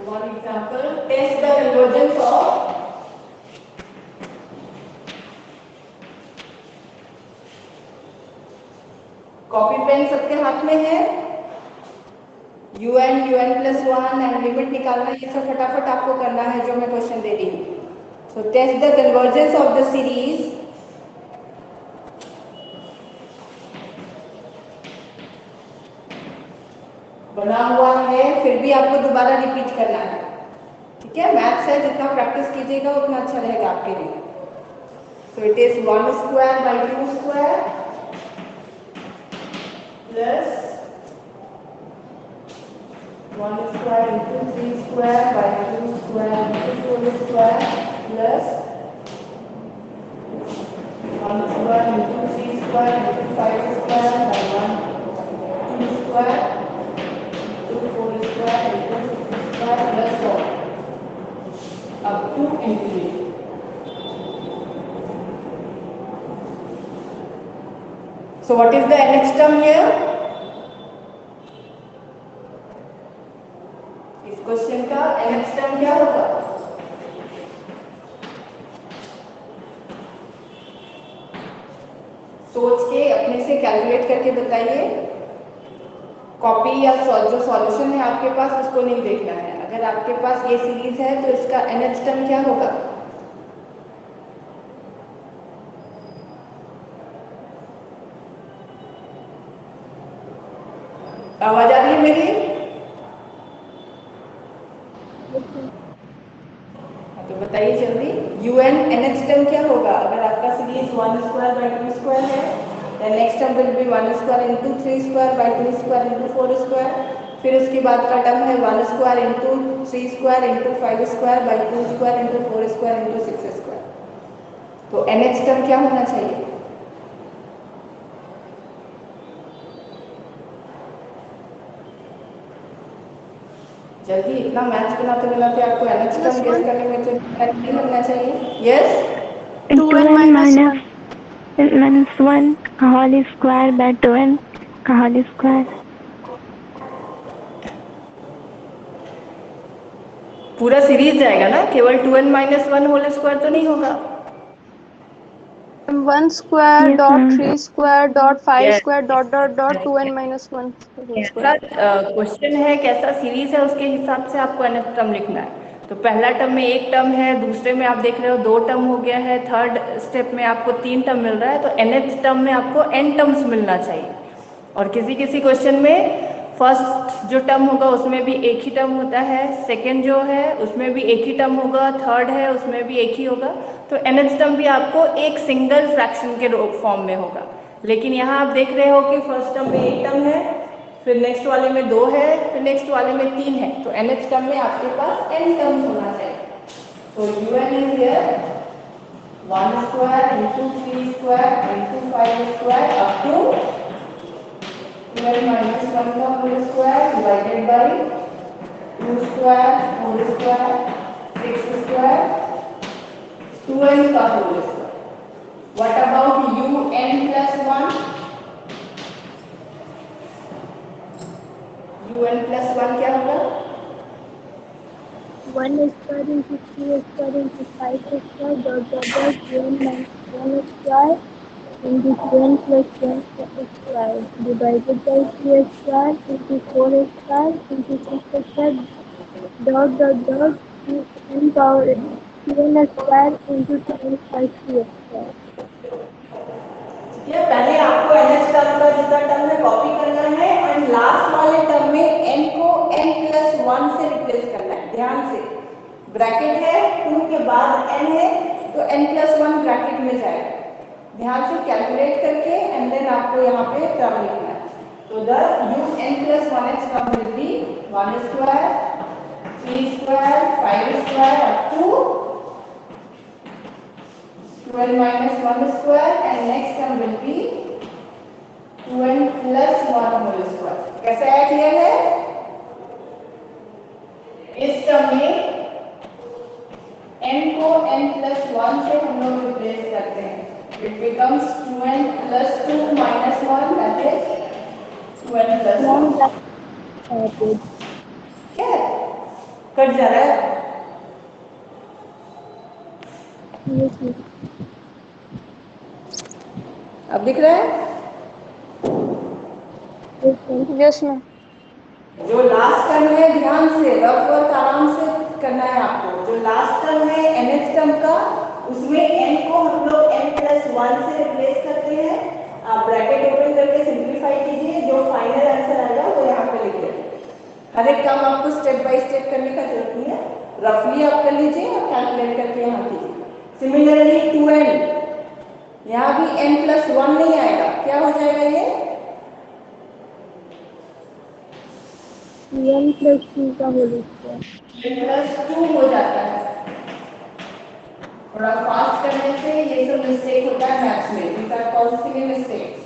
one example, test the convergence of copy pen सबके हाथ में है, un plus 1 एंड लिमिट निकालना, ये सब फटाफट आपको करना है जो मैं क्वेश्चन दे रही हूँ. So test the convergence of the series बना हुआ है, फिर भी आपको दोबारा रिपीट करना है. ठीक है, मैथ्स है, जितना प्रैक्टिस कीजिएगा उतना अच्छा रहेगा आपके लिए. So it is 1 square by 2 square plus 1 square into 3 square by 2 square into 4 square plus 1 square into 3 square into 5 square by 1 2 square into 4 square into 6 square plus 4 up to infinity. So what is the nth term here? इस question का nth term क्या होगा? सोच के अपने से calculate करके बताइए. कॉपी या जो सॉल्यूशन है आपके पास उसको नहीं देखना है. अगर आपके पास ये सीरीज है तो इसका nth टर्म क्या होगा? आवाज आ रही है मेरी? तो बताइए जल्दी. un nth टर्म क्या होगा? अगर आपका सीरीज 1 स्क्वायर बाई 2 स्क्वायर है, then next term will be 1 square into 3 square by 2 square into 4 square. फिर उसके बाद का टर्म है 1 square into 3 square into 5 square by 2 square into 4 square into 6 square. तो nth टर्म क्या होना चाहिए? जल्दी, इतना मैथ्स बनाते बनाते आपको nth टर्म गेस करने में तो नहीं लगना चाहिए. यस, 2n minus 1 का होल स्क्वायर बाय 2n का होल स्क्वायर. पूरा सीरीज जाएगा ना, केवल 2n minus 1 होल स्क्वायर तो नहीं होगा. 1 square Yes, dot ma'am. 3 square dot 5 Yes. square dot 2n minus 1 whole कैसा square. क्वेश्चन है, कैसा सीरीज है, उसके हिसाब से आपको nth टर्म लिखना है. तो पहला टर्म में एक टर्म है, दूसरे में आप देख रहे हो 2 टर्म हो गया है, थर्ड स्टेप में आपको 3 टर्म मिल रहा है. तो nth टर्म में आपको n टर्म्स मिलना चाहिए. और किसी किसी क्वेश्चन में फर्स्ट जो टर्म होगा उसमें भी एक ही टर्म होता है, सेकेंड जो है उसमें भी एक ही टर्म होगा, थर्ड है उसमें भी एक ही होगा. तो nth टर्म भी आपको एक सिंगल फ्रैक्शन के फॉर्म में होगा. लेकिन यहाँ आप देख रहे हो कि फर्स्ट टर्म में एक टर्म है, फिर नेक्स्ट वाले में 2 है, फिर नेक्स्ट वाले में 3 है. तो nth टर्म में आपके पास n टर्म्स होना चाहिए. तो un is here 1 square into 3 square into 5 square up to 12 minus 1 का whole square divided by 2 square 4 square 6 square 2n का whole square. What about un plus 1? un plus 1 क्या होगा? 1 square into 3 square into 5 square dot 2n minus 1 square into 2n plus 1 square divided by 3 square into 4 square into 6 square dot 2n power 2n square into 2n plus 3 square. ये पहले आपको nth term का जितना term है copy करना है और last वाले टर्म में n को n plus 1 से रिप्लेस करना है. ध्यान से, ब्रैकेट है, 2 के बाद n है तो n plus 1 ब्रैकेट में जाएगा. ध्यान से कैलकुलेट करके एंड देन आपको यहाँ पे टर्म लिखना है. तो thus un plus 1h term will be 1 square 3 square 5 square up to 12 minus 1 square and next term will be 2n plus 1 whole square. कैसा है, क्लियर है? इस टर्म में n को n plus 1 से हम लोग रिप्लेस करते हैं. It becomes 2n plus 2 minus 1, that is 2n plus 1. Good. Okay? Cut जा रहा है। Yes, ma'am. अब दिख रहा है? Yes, ma'am. Yes ma'am. जो लास्ट टर्म है ध्यान से रफ वर्क आराम से करना है आपको। जो लास्ट टर्म है nth टर्म का, उसमें n को हम लोग n+1 से रिप्लेस करते हैं। आप ब्रैकेट ओपन करके सिंप्लीफाई कीजिए, जो फाइनल आंसर आएगा वो यहाँ पे लिख देंगे। हर एक काम आपको स्टेप बाय स्टेप करने का जरूरत नहीं है, रफली आप कर लीजिए और कैलकुलेट करके यहाँ कीजिए। सिमिलरली 2n, यहाँ भी n+1 नहीं आएगा, क्या हो जाएगा ये? 2n+2 का होल स्क्वायर। n+2 हो जाता है। थोड़ा फास्ट करने से ये सब मिस्टेक होता है मैथ्स में, these are costly mistakes.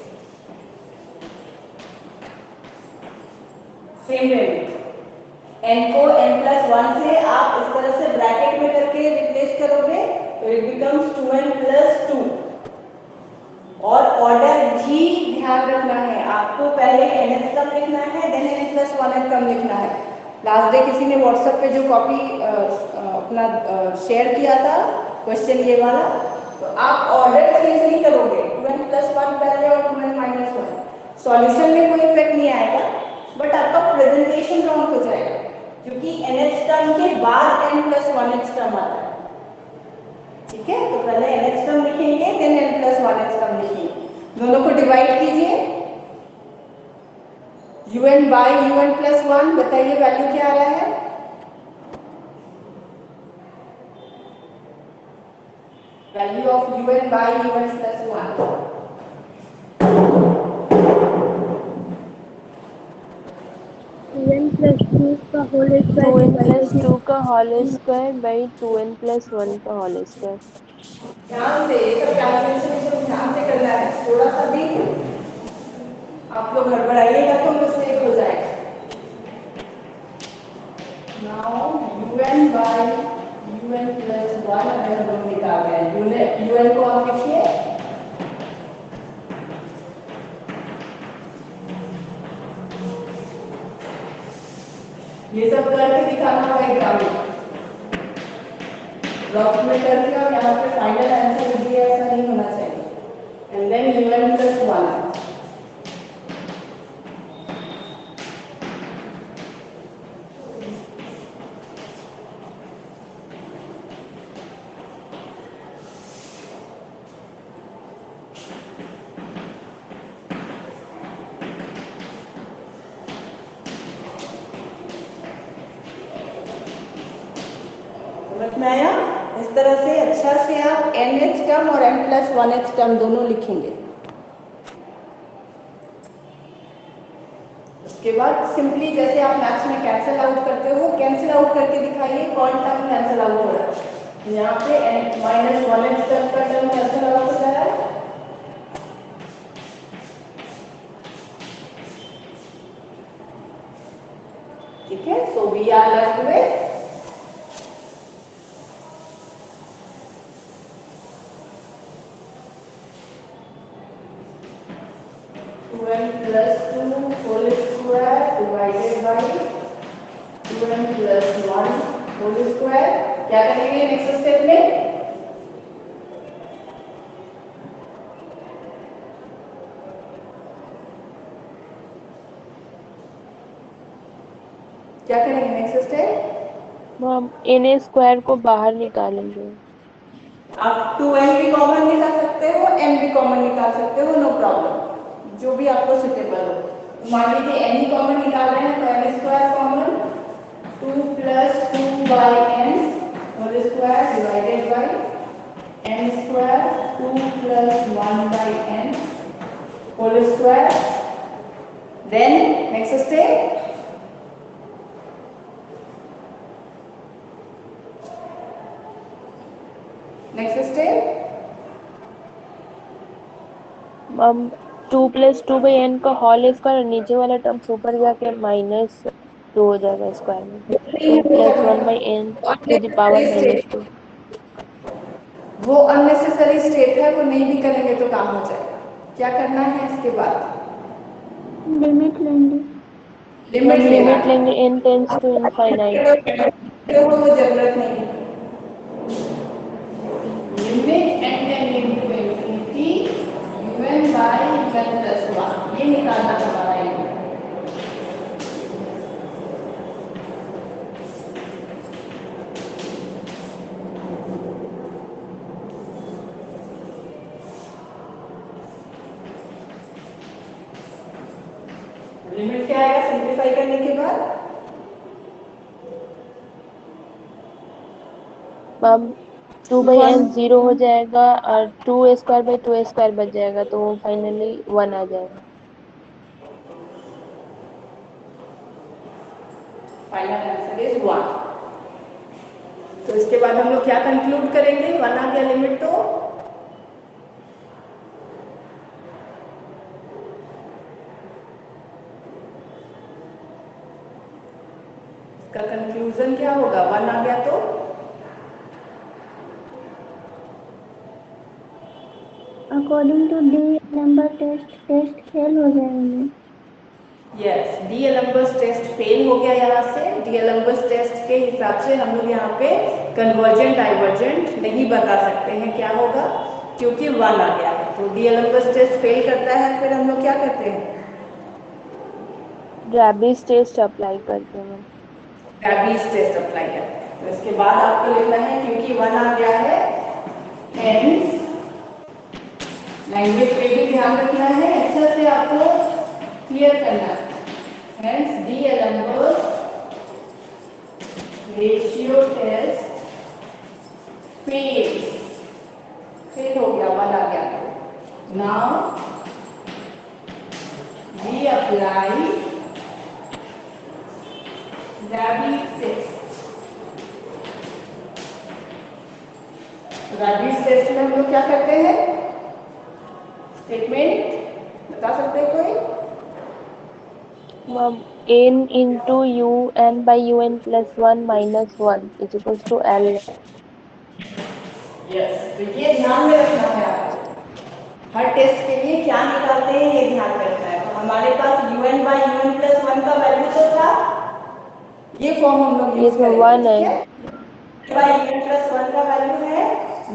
Same way n को n+1 से आप इस तरह से ब्रैकेट में करके रिप्लेस करोगे तो इट बिकम्स 2n+2। और ऑर्डर भी ध्यान रखना है आपको, पहले nth टर्म लिखना है, देन n+1th टर्म लिखना है। लास्ट डे किसी ने व्हाट्सएप पे जो कॉपी अपना शेयर किया था क्वेश्चन ये वाला, तो आप ऑर्डर चेंज नहीं करोगे, 2n+1 पहले और 2n-1। सॉल्यूशन में कोई इफेक्ट नहीं आएगा, बट आपका प्रेजेंटेशन रॉन्ग हो जाएगा, क्योंकि nth टर्म के बाद n+1th टर्म आता है। ठीक है, तो पहले nth टर्म लिखेंगे, देन n+1th टर्म लिखेंगे। दोनों को डिवाइड कीजिए, un/un+1, बताइए वैल्यू क्या आ रहा है? वैल्यू ऑफ un/un+1 2n+2 का होल स्क्वायर 2n+2 का होल स्क्वायर बाई 2n+1 का होल स्क्वायर। ध्यान से ये सब कैलकुलेशन सब ध्यान से करना है, थोड़ा सा भी आप लोग गड़बड़ाइएगा तो मिस्टेक हो जाएगा। नाउ un/un+1 अगर हम लोग निकाल रहे हैं, un को आप लिखिए, ये सब करके दिखाना होगा एग्जाम में, रफ में करके, और यहाँ पे फाइनल आंसर दिया ऐसा नहीं होना चाहिए। एंड देन un+1 समझ में आया? इस तरह से अच्छा से आप nth टर्म और n+1th टर्म दोनों लिखेंगे। उसके बाद सिंपली जैसे आप मैथ्स में कैंसिल आउट करते हो, कैंसिल आउट करके दिखाइए कौन टर्म कैंसिल आउट हो रहा है। यहाँ पे n-1th टर्म का टर्म कैंसिल आउट हो रहा है, ठीक है। So we are left with 2n+2 whole square divided by 2n+1 whole square। क्या करेंगे नेक्स्ट स्टेप में? क्या करेंगे नेक्स्ट स्टेप? हम n स्क्वायर को बाहर निकालेंगे। आप 2n भी कॉमन निकाल सकते हो, n भी कॉमन निकाल सकते हो, नो प्रॉब्लम, जो भी आपको सुटेबल हो। मान लीजिए n ही कॉमन निकाल रहे हैं तो n स्क्वायर कॉमन, 2+2/n whole square divided by n square 2+1/n whole square. Then next step, next step हम 2+2/n का होल स्क्वायर, नीचे वाला टर्म ऊपर जाके -2 हो जाएगा स्क्वायर में। 2+1/n to the power -2। वो अननेसेसरी स्टेप है, वो नहीं भी करेंगे तो काम हो जाएगा। क्या करना है इसके बाद? लिमिट लेंगे। लिमिट हम लेना लिमिट लेंगे n टेंस टू इनफाइनाइट। देखो वो जरूरत नहीं है। Limit n tending to infinity un by un plus 1 ये निकालना हमारा है। लिमिट क्या आएगा सिंप्लीफाई करने के बाद? मैम 2/n 0 हो जाएगा और 2² बच जाएगा, तो फाइनली 1 आ जाएगा। Final answer is 1। तो इसके बाद हम लोग क्या कंक्लूड करेंगे? 1 आ गया लिमिट तो इसका कंक्लूजन क्या होगा? 1 आ गया तो according to the number test fail हो जाएंगे। यस, डीएलएम्बर्स टेस्ट फेल हो गया यहाँ से। डीएलएम्बर्स टेस्ट के हिसाब से हम लोग यहाँ पे कन्वर्जेंट डाइवर्जेंट नहीं बता सकते हैं क्या होगा, क्योंकि 1 आ गया है। तो डीएलएम्बर्स टेस्ट फेल करता है, फिर हम लोग क्या करते हैं? ड्रैबीज टेस्ट अप्लाई करते हैं मैम। ड्रैबीज टेस्ट अप्लाई करते हैं। तो इसके बाद आपको लिखना है, क्योंकि 1 आ गया है, हेंस लैंग्वेज पे भी ध्यान रखना है, अच्छा से आपको क्लियर करना है। Hence D'Alembert's ratio test fail हो गया, 1 आ गया। Now we apply Raabe test. Raabe test में हम लोग क्या करते हैं? स्टेटमेंट बता सकते हैं कोई? Ma'am n into un by un plus 1 minus 1 is equals to l। Yes, तो ये ध्यान में रखना है आपको। हर टेस्ट के लिए क्या निकालते हैं ये ध्यान रखना है। तो हमारे पास un बाई un प्लस 1 का वैल्यू तो था, ये फॉर्म हम लोग यूज इसमें करेंगे, 1 ठीक है। है। बाई un प्लस 1 का वैल्यू है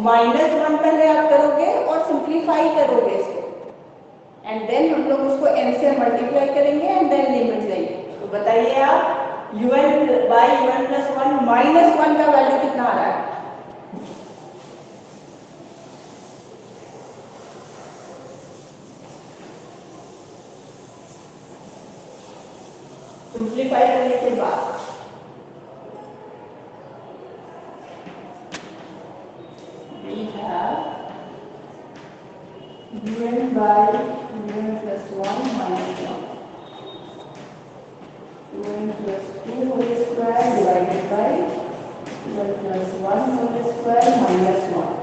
-1 पहले आप करोगे और सिंप्लीफाई करोगे इसको, एंड देन हम लोग उसको n से मल्टीप्लाई करेंगे एंड देन लिमिट लेंगे। तो बताइए आप, un बाई un प्लस 1 -1 का वैल्यू कितना आ रहा है? सिंप्लीफाई करने के बाद we have un by un plus 1 minus 1 un plus 2 whole square divided by un plus 1 whole square minus 1।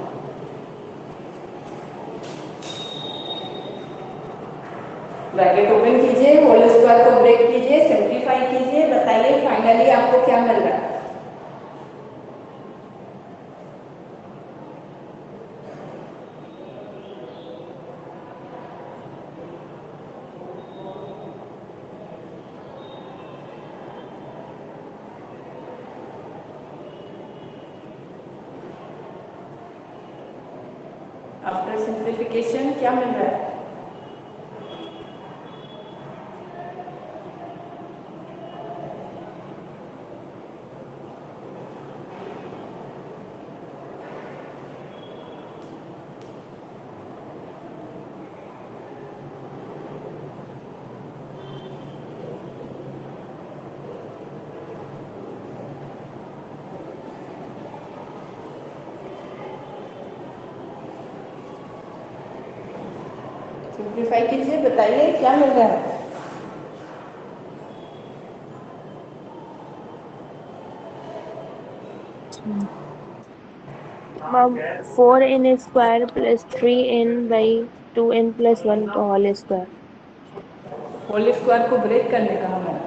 Bracket open कीजिए, होल स्क्वायर को ब्रेक कीजिए, सिंप्लीफाई कीजिए, बताइए फाइनली आपको क्या मिल रहा है? आफ्टर सिंप्लीफिकेशन क्या मिल रहा है? सिंप्लीफाई कीजिए, बताइए क्या मिल रहा है? Ma'am 4n square plus 3n by 2n plus 1 का होल स्क्वायर। होल स्क्वायर को ब्रेक करने का हमें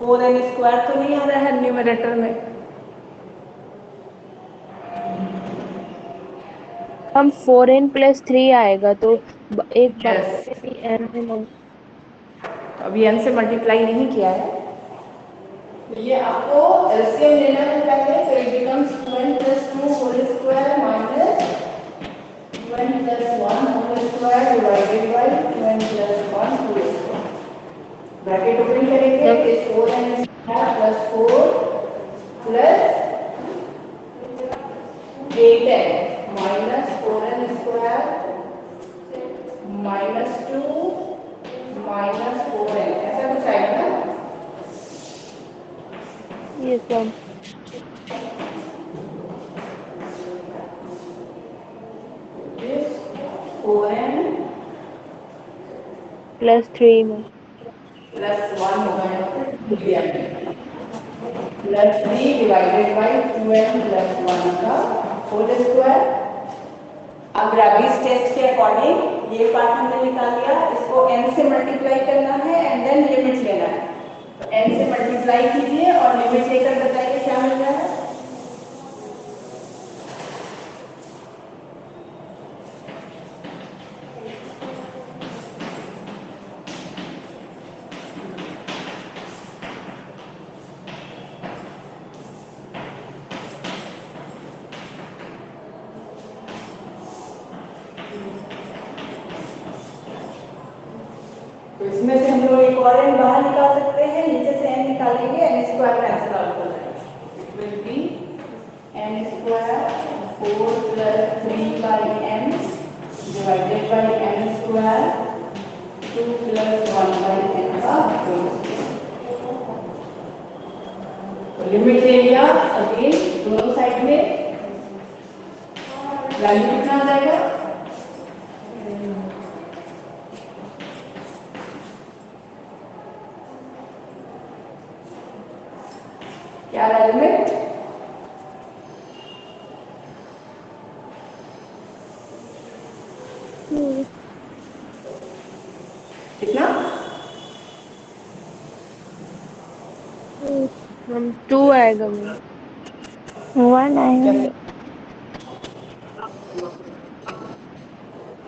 4n स्क्वायर तो नहीं आ रहा है न्यूमरेटर में? हम 4n प्लस 3 आएगा, तो एक यस, बाकी n है मैम। अभी n से मल्टीप्लाई नहीं किया है। तो ये आपको एलसीएम लेना है पहले, तो it becomes 2n + 2 whole square minus 2n + 1 whole square divided by 2n + 1 whole square. Bracket open करेंगे, इस 4n square + 4 plus 8n minus 4n square minus 2 minus 4n, ऐसा कुछ आएगा ना। Yes ma'am. This 4n +3 ma'am. Plus 1 होगा यहाँ पे plus 3 divided by 2n + 1 का होल स्क्वायर। अब ग्राविस टेस्ट के अकॉर्डिंग ये पार्ट हमने निकाल लिया, इसको n से मल्टीप्लाई करना है एंड देन लिमिट लेना है। तो n से मल्टीप्लाई कीजिए और लिमिट लेकर बताइए क्या मिल रहा है। तो इसमें से हम लोग एक और n बाहर निकाल सकते हैं, नीचे से n निकालेंगे, n स्क्वायर कैंसिल आउट हो जाएगा। It will be n square 4 + 3 by n divided by n square 2 + 1 by n का होल स्क्वायर। तो लिमिट ले लिया, अगेन दोनों साइड में वैल्यू कितना आ जाएगा, क्या लिमिट कितना, मैम 2 आएगा मैम। 1 आएगा। कैसे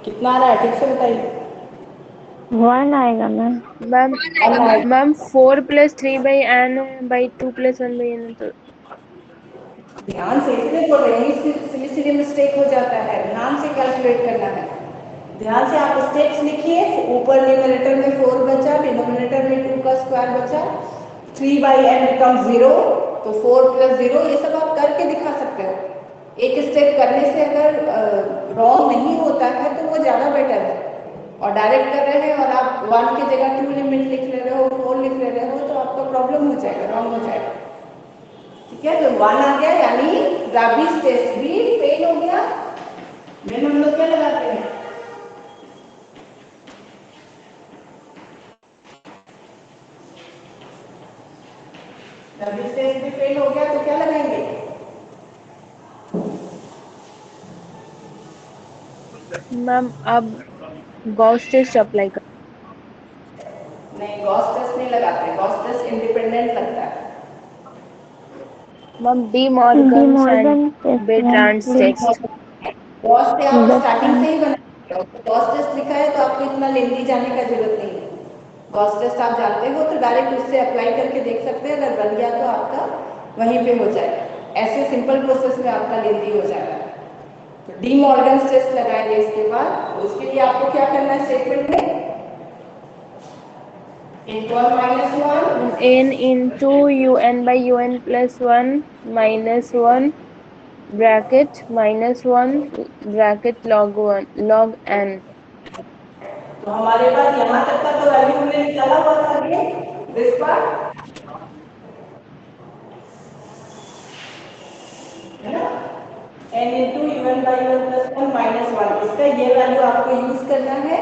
कितना आ रहा है ठीक से बताइए। 1 आएगा ma'am. Ma'am ma'am 4 + 3/n/2 + 1/n तो ध्यान से, इसलिए बोल रहे हैं, सिली सिली मिस्टेक हो जाता है, ध्यान से कैलकुलेट करना है। ध्यान से आप स्टेप्स लिखिए, ऊपर न्यूमरेटर में 4 बचा, डिनोमिनेटर में 2 का स्क्वायर बचा, 3/n बिकम 0, तो 4 + 0, ये सब आप करके दिखा सकते हो। एक स्टेप करने से अगर रॉन्ग नहीं होता है तो वो ज़्यादा बेटर है। और डायरेक्ट कर रहे हैं और आप 1 की जगह 2 लिमिट लिख ले रहे हो, 4 लिख ले रहे हो, तो आपका प्रॉब्लम हो जाएगा, रॉन्ग हो जाएगा। ठीक है, तो 1 आ गया, यानी ग्राविस टेस्ट भी फेल हो गया। मेन हम लोग क्या लगाते हैं, ग्राविस टेस्ट भी फेल हो गया, तो क्या लगाएंगे, मैम अब गॉस टेस्ट अप्लाई कर। नहीं गॉस टेस्ट नहीं लगाते, गॉस टेस्ट इंडिपेंडेंट लगता है। Ma'am de de Morgan's and Morgan test ma'am. Bertrand's test. Gauss test आप बस स्टार्टिंग से ही बनाते हो, गॉस टेस्ट लिखा है तो आपको इतना लेंथी जाने का जरूरत नहीं है। गॉस टेस्ट आप जानते हो तो डायरेक्ट उससे अप्लाई करके देख सकते हैं, अगर बन गया तो आपका वहीं पे हो जाएगा। ऐसे सिंपल प्रोसेस में आपका लेंथी हो जाएगा। तो डी मॉर्गन टेस्ट लगाएंगे इसके बाद। उसके लिए आपको क्या करना है, स्टेटमेंट में equal -1 n into un/un + 1 - 1 bracket -1 bracket log n। तो हमारे पास यहाँ तक का तो वैल्यू हमने निकाला हुआ था, ये दिस पार्ट है ना, n into un/un + 1 - 1, इसका ये वैल्यू आपको यूज करना है।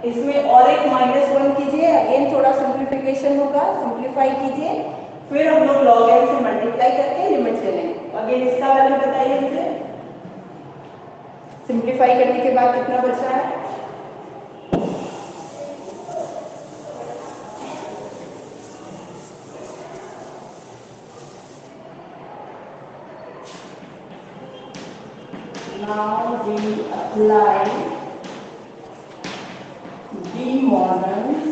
इसमें और एक -1 कीजिए, अगेन थोड़ा सिंप्लीफिकेशन होगा, सिंप्लीफाई कीजिए, फिर हम लोग log n से मल्टीप्लाई करके लिमिट ले लेंगे। अगेन इसका वैल्यू बताइए मुझे, सिंप्लीफाई करने के बाद कितना बच रहा है, now we apply De Morgan's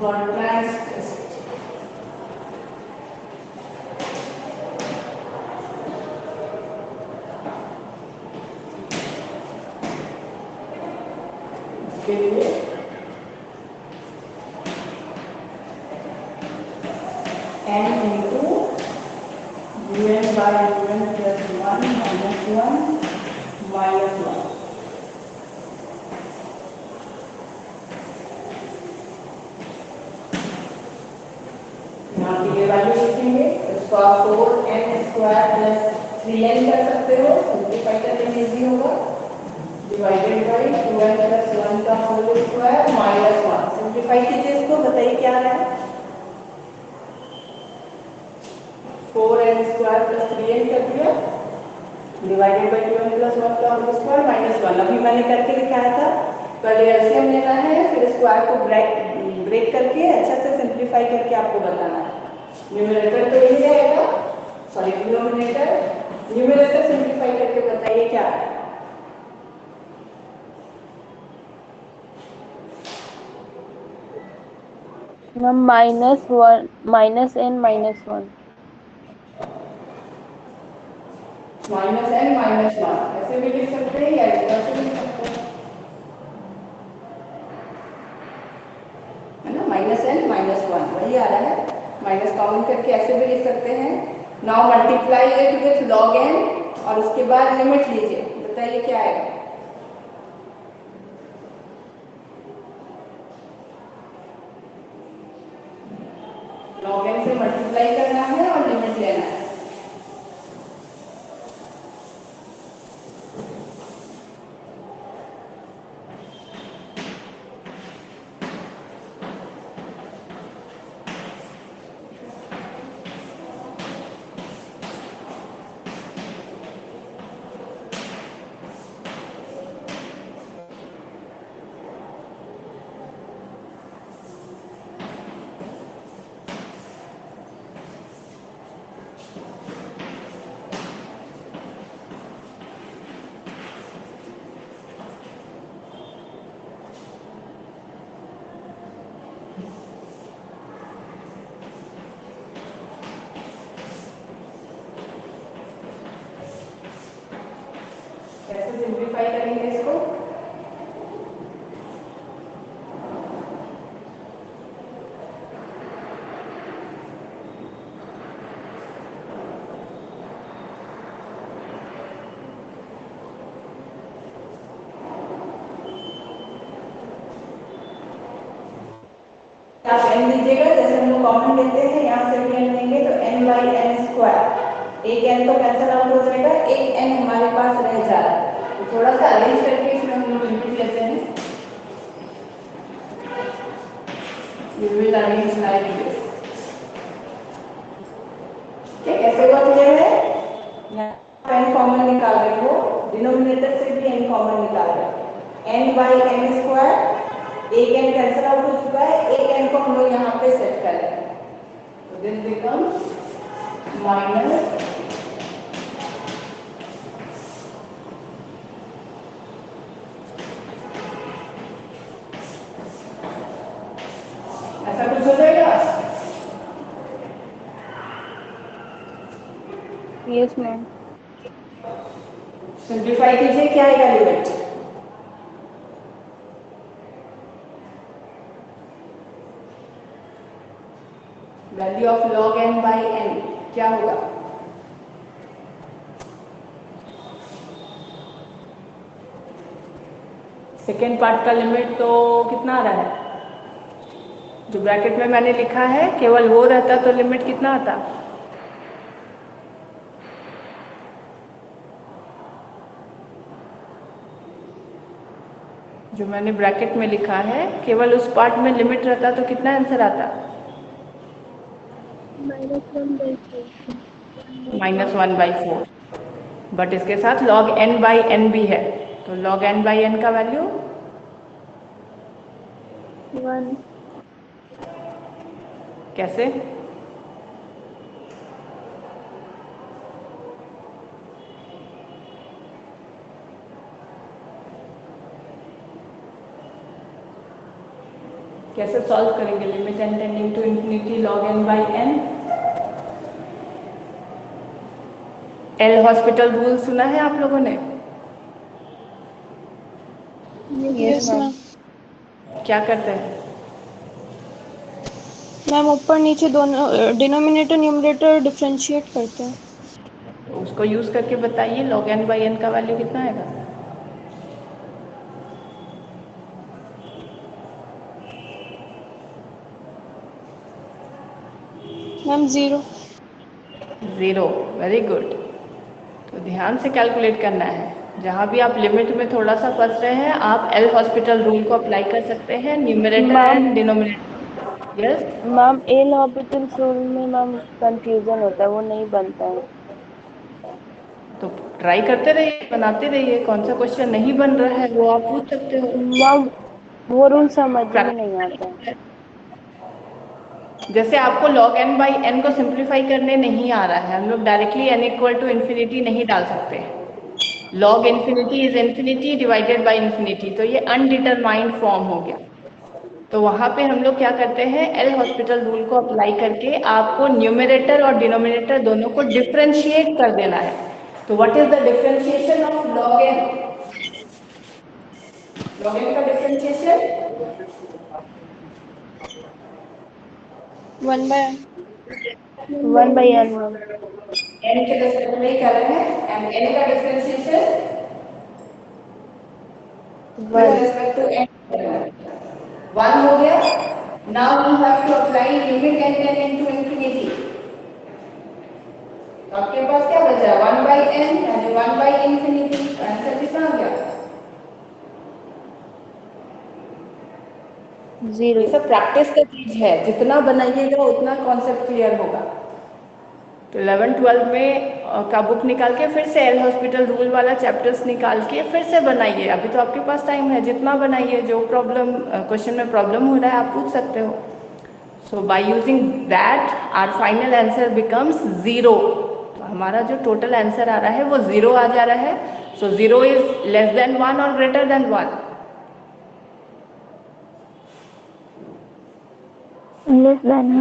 Bernoulli's test. इसके लिए n into un by un plus 1 minus 1 minus 1। यहाँ की ये वैल्यू लिखेंगे, इसको आप 4n स्क्वायर प्लस 3n कर सकते हो, सिंप्लीफाई करने इजी होगा। डिवाइडेड बाई 2n प्लस 1 का होल स्क्वायर माइनस 1। सिंप्लीफाई कीजिए इसको, बताइए क्या आ रहा है। 4n स्क्वायर प्लस 3n कर दिया, डिवाइडेड बाई 2n प्लस 1 का होल स्क्वायर माइनस 1। अभी मैंने करके दिखाया था, पहले एलसीएम लेना है, फिर स्क्वायर को ब्रेक करके अच्छा से सिंप्लीफाई करके आपको बताना है। न्यूमरेटर तो यही रहेगा, सॉरी डिनोमिनेटर। न्यूमरेटर सिंप्लीफाई करके बताइए क्या है। Ma'am -1 -n -1। Minus n minus 1 ऐसे भी लिख सकते हैं या ऐसे भी लिख सकते हैं, है ना। माइनस एन माइनस 1 वही आ रहा है, माइनस कॉमन करके ऐसे भी लिख सकते हैं। Now multiply it with log n और उसके बाद लिमिट लीजिए, बताइए क्या आएगा। लॉग एन से मल्टीप्लाई करना है और लिमिट लेना है। कैसे सिंप्लीफाई करेंगे इसको। आप n लीजिएगा, जैसे हम लोग कॉमन लेते हैं, यहाँ से भी n लेंगे तो n बाई एन स्क्वायर, एक n तो कैंसिल आउट हो जाएगा, एक n हमारे पास रह जा रहा है। तो थोड़ा सा अरेंज करके इसमें हम लोग लिमिट लेते हैं। We will arrange like this। ठीक, कैसे हुआ क्लियर है। यहाँ n कॉमन निकाल रहे हो, डिनोमिनेटर से भी n कॉमन निकाल रहे हो, n बाई एन स्क्वायर, एक n कैंसिल आउट हो चुका है, एक n को हम लोग यहाँ पे सेट कर रहे हैं। तो दिस बिकम्स माइनस ऐसा कुछ हो जाएगा। Yes ma'am. सिंप्लीफाई कीजिए, क्या आएगा limit. Value of log n by n क्या होगा। सेकेंड पार्ट का लिमिट तो कितना आ रहा है, जो ब्रैकेट में मैंने लिखा है, केवल वो रहता तो लिमिट कितना आता। जो मैंने ब्रैकेट में लिखा है, केवल उस पार्ट में लिमिट रहता तो कितना आंसर आता। -1/4। बट इसके साथ log n बाई एन भी है, तो log n बाई एन का वैल्यू 1। कैसे। कैसे सॉल्व करेंगे? Limit n tending to infinity log n by n। L hospital rule सुना है आप लोगों ने? Yes ma'am. क्या करते हैं? मैम ऊपर नीचे दोनों डिनोमिनेटर न्यूमरेटर डिफरेंशिएट करते हैं। तो उसको यूज करके बताइए log n बाई n का वैल्यू कितना आएगा? मैम 0। 0। Very good. तो ध्यान से कैलकुलेट करना है। जहाँ भी आप लिमिट में थोड़ा सा फंस रहे हैं, आप एल हॉस्पिटल रूल को अप्लाई कर सकते हैं, numerator ma'am and denominator. Yes. Ma'am L hospital rule में मैम कंफ्यूजन होता है, वो नहीं बनता है। तो ट्राई करते रहिए, बनाते रहिए। कौन सा क्वेश्चन नहीं बन रहा है वो आप पूछ सकते हो। मैम वो रूल समझ में नहीं आता है। प्रैक्टिस। जैसे आपको log n बाई n को सिंप्लीफाई करने नहीं आ रहा है, हम लोग directly n equal to infinity नहीं डाल सकते। log infinity is infinity divided by infinity, तो ये अनडिटरमाइंड फॉर्म हो गया। तो वहाँ पे हम लोग क्या करते हैं, एल हॉस्पिटल रूल को अप्लाई करके आपको न्यूमरेटर और डिनोमिनेटर दोनों को डिफ्रेंशिएट कर देना है। तो what is the differentiation of log n? log n का डिफ्रेंशिएशन 1/n मैम। n के रेस्पेक्ट में कर रहे हैं, एंड n का differentiation with 1। respect to n। 1 हो गया। Now we have to apply limit n tending to infinity। तो आपके पास क्या बचा? 1 by n यानी 1 by infinity। आंसर कितना आ गया? 0। ये सब प्रैक्टिस का चीज है, जितना बनाइएगा उतना कॉन्सेप्ट क्लियर होगा। तो 11-12 में का बुक निकाल के फिर से एल हॉस्पिटल रूल वाला चैप्टर्स निकाल के फिर से बनाइए। अभी तो आपके पास टाइम है, जितना बनाइए। जो प्रॉब्लम क्वेश्चन में प्रॉब्लम हो रहा है आप पूछ सकते हो। So by using that our final answer becomes 0। तो हमारा जो टोटल आंसर आ रहा है वो 0 आ जा रहा है। सो 0 इज लेस देन 1 और ग्रेटर देन 1? लेस देन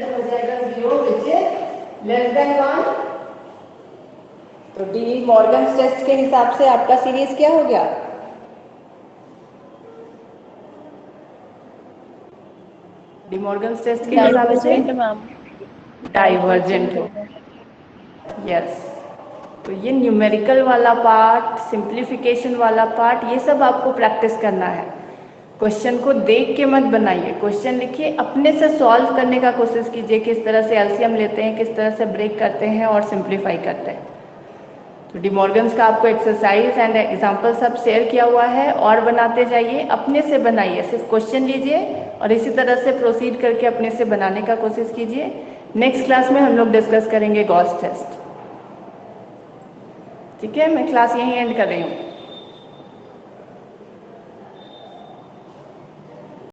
हो जाएगा 0 विच इज लेस देन 1। तो डी मॉर्गन टेस्ट के हिसाब से आपका सीरीज क्या हो गया? डी मॉर्गन टेस्ट के हिसाब से डाइवर्जेंट मैम। डाइवर्जेंट हो। हो गया। यस। तो ये न्यूमेरिकल वाला पार्ट, सिंप्लीफिकेशन वाला पार्ट, ये सब आपको प्रैक्टिस करना है। क्वेश्चन को देख के मत बनाइए, क्वेश्चन लिखिए, अपने से सॉल्व करने का कोशिश कीजिए। किस तरह से एलसीएम लेते हैं, किस तरह से ब्रेक करते हैं और सिंप्लीफाई करते हैं। तो डिमॉर्गन्स का आपको एक्सरसाइज एंड एग्जाम्पल सब शेयर किया हुआ है, और बनाते जाइए, अपने से बनाइए। सिर्फ क्वेश्चन लीजिए और इसी तरह से प्रोसीड करके अपने से बनाने का कोशिश कीजिए। नेक्स्ट क्लास में हम लोग डिस्कस करेंगे गॉस टेस्ट। ठीक है, मैं क्लास यहीं एंड कर रही हूँ।